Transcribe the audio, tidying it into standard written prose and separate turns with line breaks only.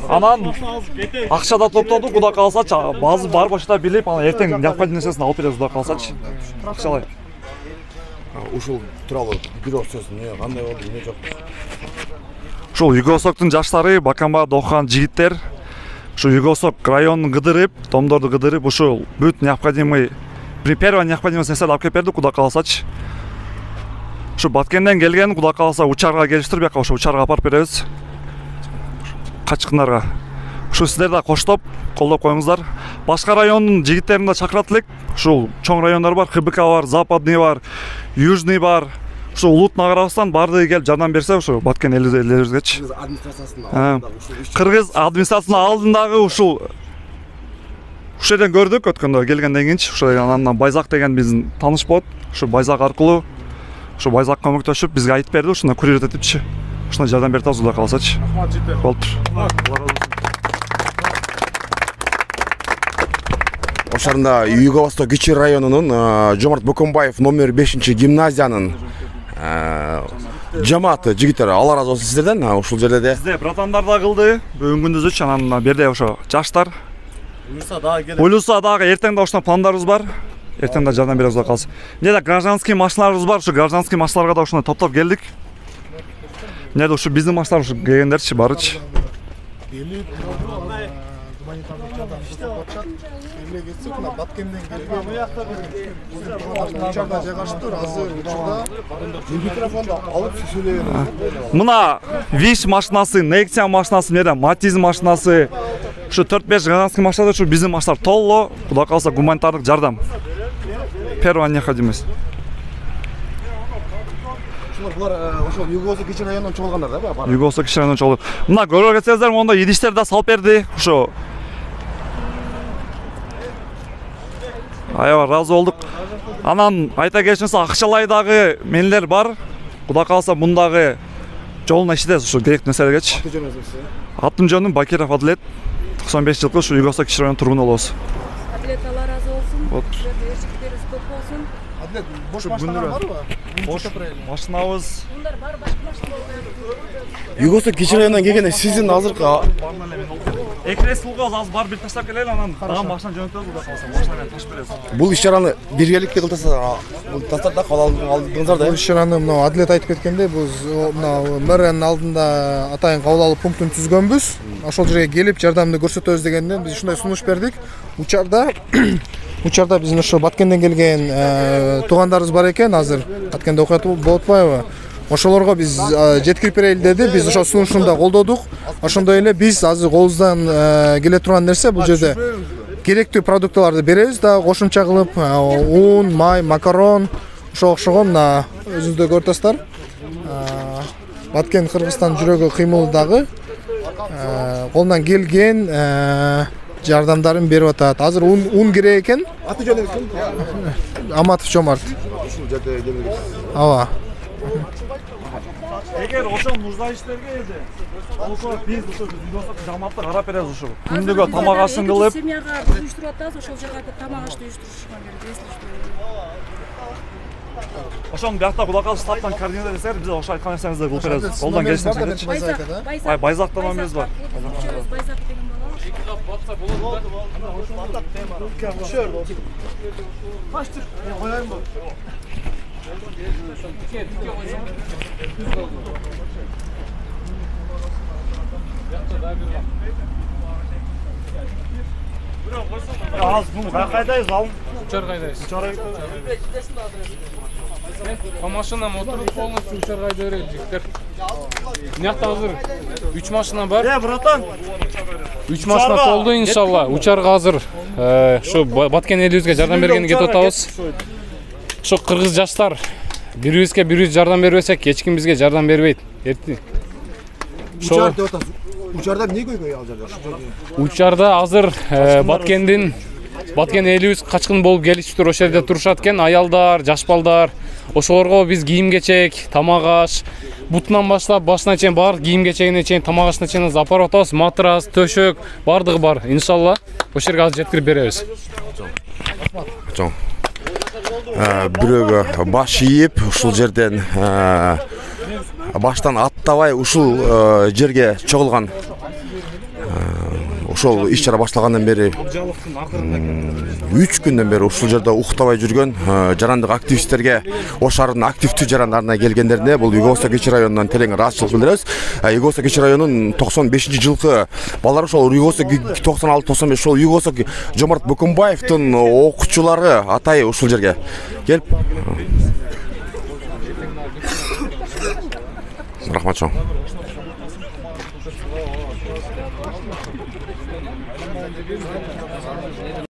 Анан акчада топтодук, куда калсачы, базы бар башта билип, анан эртең необходимый нерсесин алып беребиз, куда калсачы. Акчалай.
Ушул тууралуу бирок сөз кандай болду, эмне жок.
Ушул Югосоктун жаштары, Бакамбарда окуган жигиттер, ушу Югосок районун кыдырып, томдорду кыдырып, ушул бүт необходимый, первая необходимость нерселерди алып келип берди, куда калсачы. Ушу Баткенден келген, куда калса учарга келиштирип, бияка ушу учарга апарып беребиз. Качкындарга. Ушу сиздер да коштоп, колдоп коюңуздар. Башка райондун жигиттерин да чакырат элек. Ушул чоң райондар бар, ХБК бар, Западный бар, Южный бар. Ушу улутун агарабыздан баардыгы келип жардам берсе, ушу Баткен элибизгечи. Кыргыз администрациясынын алдындагы ушул жерден көрдүк өткөндө келгенден кийинчи, ушул анан Байзак деген биздин тааныш болот. Ушу Байзак аркылуу ушу Байзакка көмөктөшүп бизге айтып берди, ушуна курьер этипчи. Ушуна жардам берип атабыз, куда калсачы. Болуптур.
Ошарында Юго-Восток Кичи районунун Жомарт Бөкөнбаев номер 5-гимназиянын жамааты жигиттер, Алла разы болсун сиздерден. Ушул жерде
бизде братандар да кылды. Бүгүн күндүзүч анан берде ошо жаштар. Уйлуса дагы эртең да ошондой пландарыбыз бар. Эртең да жардам беребиз, куда калса. Эмне да гражданский машиналарыбыз бар. Ушу гражданский машиналарга да ошондой топтоп келдик. Эмне да ушу биздин машиналар ушу келгендерчи барычы.
Баткенден келген учарда жайгаштыр, азыр учурда микрофонду алып сүйлөйбүз.
Мына ВИШ машинасы, Nexia машинасы, эмне Матиз машинасы, ушу 4-5 гражданский машинада ушу биздин машиналар толло, куда калса гуманитардык жардам. Первая необходимость.
булар ошол Юго-Восток Кичи районунан чогулгандар да, бара.
Юго-Восток Кичи районунан чогулду. Мына көрүп кетсеңиздер, монда идиштер да салып берди. Ошо аябай разы болдук. Анан айта кетчүнсө Акчалайдагы менилер бар. Куда калса мундагы жолуна иштедиз, ушу керектүү нерселергечи. Аттын жөнүм Бакиров Адлет. 95 жылкы ушу Юго-Восток Кичи районунун тургуну болобуз.
Адлет Алла разы болсун.
Вот.
Эшиктериңиз көп болсун.
Адлет, бош машиналар барбы?
Бош машинабыз.
Мундар бар, башка машина болду.
Юго-Восток Кичи районунан келген сиздин азыркы
Экресулга азыр бар бир таштап келели, анан дагы машина жөнөтөбүз, куда калса машина менен ташып беребиз.
бул иш-чараны биргеликте кылтаса, бул тастар да алдыңыздар да.
Бул иш-чараны мына Адлет айтып кеткендей, биз мына мэриянын алдында атайын кабыл алуу пунктун түзгөнбүз. Ошол жерге келип жардамды көрсөтөбүз дегенден биз ушундай сунуш бердик. Учарда биздин ошо Баткенден келген туугандарыбыз бар экен, азыр Баткенде окуя болуп атпайбы? Ошолорго биз жеткирип берели деди. Биз ошо сунушун да колдодук. Ошондой эле биз азыр колубуздан келе турган нерсе бул жерде керектүү продукталарды беребиз да, кошумча кылып ун, май, макарон, ошого окшогон мына өзүңүздөр көрүп атасыздар. Баткен Кыргызстан жүрөгү кыймыл дагы колунан келген жардамдарын берип атат. Азыр ун керек экен.
Аты жөнүңүз ким?
Аматов Жомарт.
Ушул жерде келиңиз.
Ооба.
Эгер ошол нуждающийлерге эле ошо биз ошо Юго-Восток жамаатты карап беребиз ушул. Күндүгө тамак ашын кылып.
Семьяга уюштуруп атабыз, ошол жака тамак ашты уюштурушка керек, если что.
Ошонун биякта куда калса штабтан координат этсеңер, биз ошо айткан нерсеңизди кылып беребиз. Колдон келишинче. Байзакта номерибиз бар.
Байзак деген бала.
Az bunu кайдайбыз ал?
Учар кайдайбыз? По машинам отуруп полностью учар кайда берели жигиттер. Мынакта азыр 3 машина бар.
Братан.
3 машина толду иншалла. Учарга азыр ушу Баткен элибизге жардам бергенге кетип атабыз. Ушу кыргыз жаштар бирибизге бирибиз жардам бербесек, эч ким бизге жардам бербейт.
Учарда эмне көйгөй ал жерде?
Учарда азыр Баткен элибиз качкын болуп келишиптир, ошол жерде турушат экен, аялдар, жаш балдар. Ошолорго биз кийим-кечек, тамак аш, бутунан баштап башына чейин бар, кийим-кечегине чейин, тамак ашына чейин апарып атабыз. Матрас, төшөк, бардыгы бар. Иншалла ошол жерге азыр жеткирип беребиз.
Чоң. Бирөөгө баш ийип, ушул жерден баштан аттабай ушул жерге чогулган. Ошол иш-чара башталгандан бери 3 күндөн бери ушул жерде уктабай жүргөн жарандык активисттерге, ош шаарынын активдүү жарандарына келгендерине бул Юго-Восток кичи районунан терең ыраазычылык билдиребиз. Юго-Восток кичи районунун 95-жылкы балдар ошол Юго-Восток 96-95 ошол Юго-Восток Жомарт Бөкөнбаевдин окуучулары атай ушул жерге келип рахмат чоң.